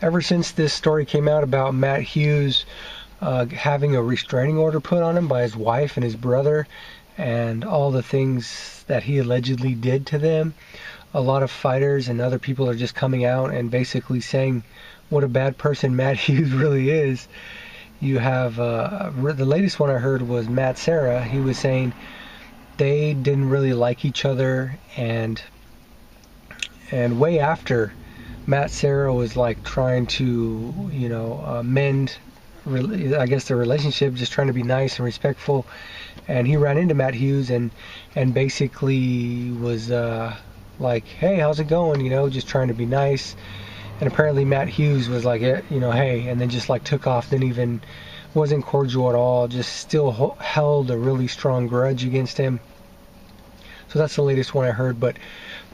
ever since this story came out about Matt Hughes having a restraining order put on him by his wife and his brother, and all the things that he allegedly did to them, a lot of fighters and other people are just coming out and basically saying what a bad person Matt Hughes really is. You have the latest one I heard was Matt Serra. He was saying they didn't really like each other, and way after Matt Serra was like trying to mend, I guess, the relationship, just trying to be nice and respectful, and he ran into Matt Hughes and basically was like, hey, how's it going, just trying to be nice. And apparently Matt Hughes was like, yeah, hey, and then just like took off, didn't even, wasn't cordial at all, just still held a really strong grudge against him. So that's the latest one I heard. But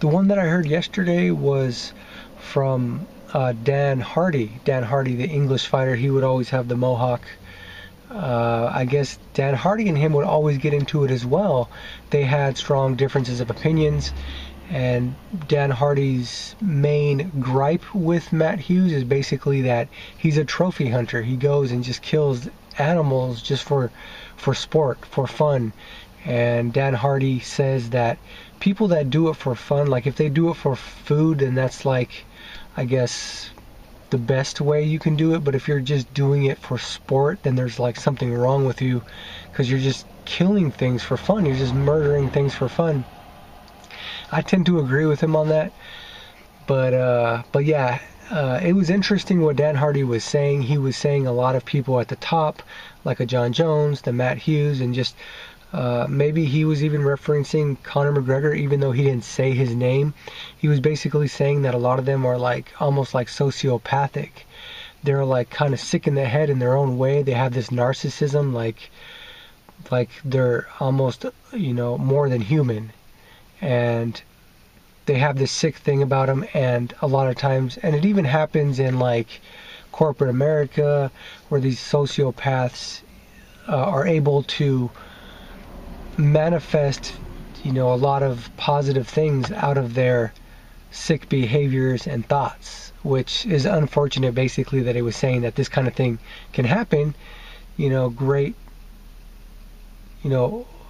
the one that I heard yesterday was from Dan Hardy. Dan Hardy, the English fighter, he would always have the mohawk. I guess Dan Hardy and him would always get into it as well. They had strong differences of opinions. And Dan Hardy's main gripe with Matt Hughes is basically that he's a trophy hunter. He goes and just kills animals just for sport, for fun. And Dan Hardy says that people that do it for fun, like if they do it for food, then that's like, I guess, the best way you can do it. But if you're just doing it for sport, then there's like something wrong with you, because you're just killing things for fun. You're just murdering things for fun. I tend to agree with him on that, but yeah, it was interesting what Dan Hardy was saying. He was saying a lot of people at the top, like a John Jones, the Matt Hughes, and just maybe he was even referencing Conor McGregor, even though he didn't say his name. He was basically saying that a lot of them are like almost like sociopathic. They're like kind of sick in the head in their own way. They have this narcissism, like they're almost more than human. And they have this sick thing about them, and a lot of times, and it even happens in like corporate America, where these sociopaths are able to manifest a lot of positive things out of their sick behaviors and thoughts, which is unfortunate. Basically, that it was saying that this kind of thing can happen.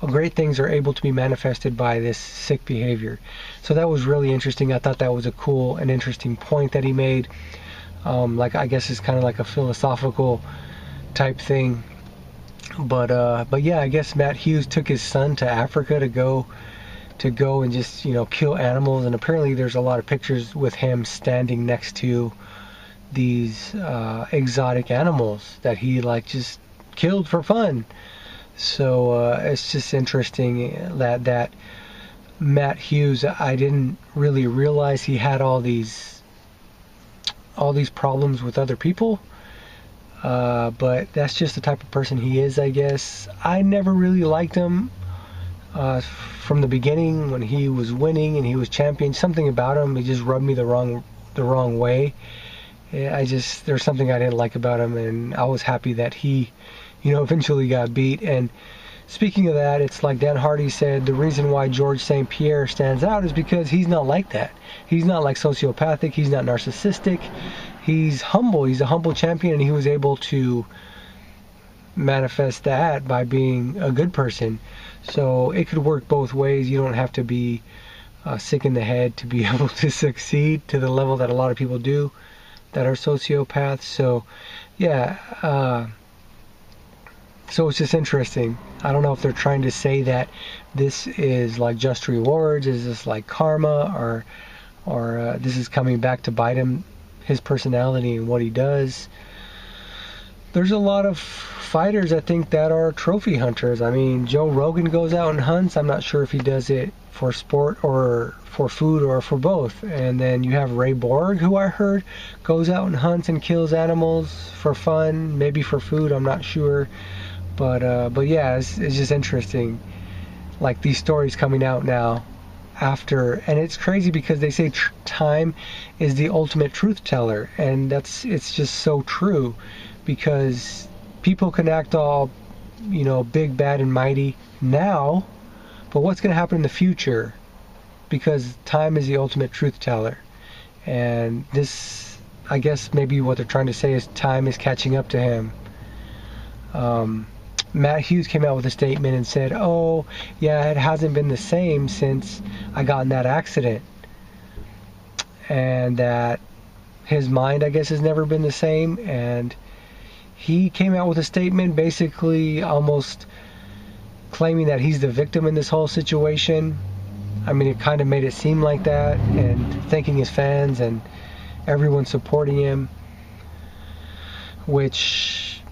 Great things are able to be manifested by this sick behavior. So that was really interesting. I thought that was a cool and interesting point that he made. I guess it's kind of like a philosophical type thing. But yeah, I guess Matt Hughes took his son to Africa to go and just kill animals. And apparently there's a lot of pictures with him standing next to these exotic animals that he like just killed for fun. So it's just interesting that Matt Hughes, I didn't really realize he had all these problems with other people. But that's just the type of person he is, I guess. I never really liked him from the beginning when he was winning and he was champion. Something about him, he just rubbed me the wrong way. There's something I didn't like about him, and I was happy that he eventually got beat. And speaking of that, it's like Dan Hardy said, the reason why George St. Pierre stands out is because he's not like that. He's not like sociopathic. He's not narcissistic. He's humble. He's a humble champion, and he was able to manifest that by being a good person. So it could work both ways. You don't have to be sick in the head to be able to succeed to the level that a lot of people do that are sociopaths. So yeah, so it's just interesting. I don't know if they're trying to say that this is like just rewards, is this like karma, or this is coming back to bite him, his personality and what he does. There's a lot of fighters, I think, that are trophy hunters. I mean, Joe Rogan goes out and hunts. I'm not sure if he does it for sport or for food or for both. And then you have Ray Borg, who I heard goes out and hunts and kills animals for fun, maybe for food, I'm not sure. But yeah, it's just interesting, like these stories coming out now after, and it's crazy because they say time is the ultimate truth teller, and it's just so true, because people can act all big, bad, and mighty now, but what's going to happen in the future? Because time is the ultimate truth teller, and this I guess maybe what they're trying to say is time is catching up to him. Matt Hughes came out with a statement and said, oh, yeah, it hasn't been the same since I got in that accident. And that his mind, I guess, has never been the same. And he came out with a statement basically almost claiming that he's the victim in this whole situation. I mean, it kind of made it seem like that, and thanking his fans and everyone supporting him, which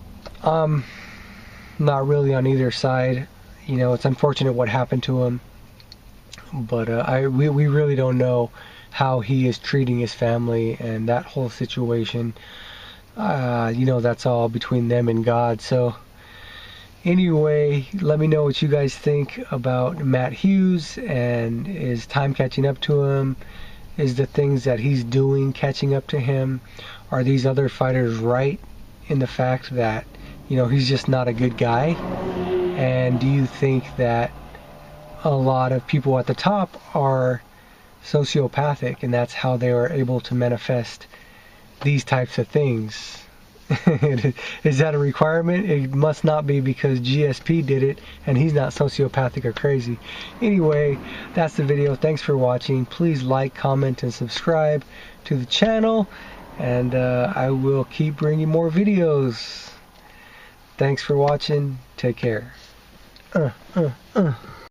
not really on either side. You know, it's unfortunate what happened to him, but we really don't know how he is treating his family and that whole situation. You know, that's all between them and God. So anyway, let me know what you guys think about Matt Hughes, and is time catching up to him? Is the things that he's doing catching up to him? Are these other fighters right in the fact that, you know, he's just not a good guy? And do you think that a lot of people at the top are sociopathic, and that's how they are able to manifest these types of things? Is that a requirement? It must not be, because GSP did it and he's not sociopathic or crazy. Anyway, that's the video. Thanks for watching. Please like, comment, and subscribe to the channel, and I will keep bringing more videos. Thanks for watching. Take care.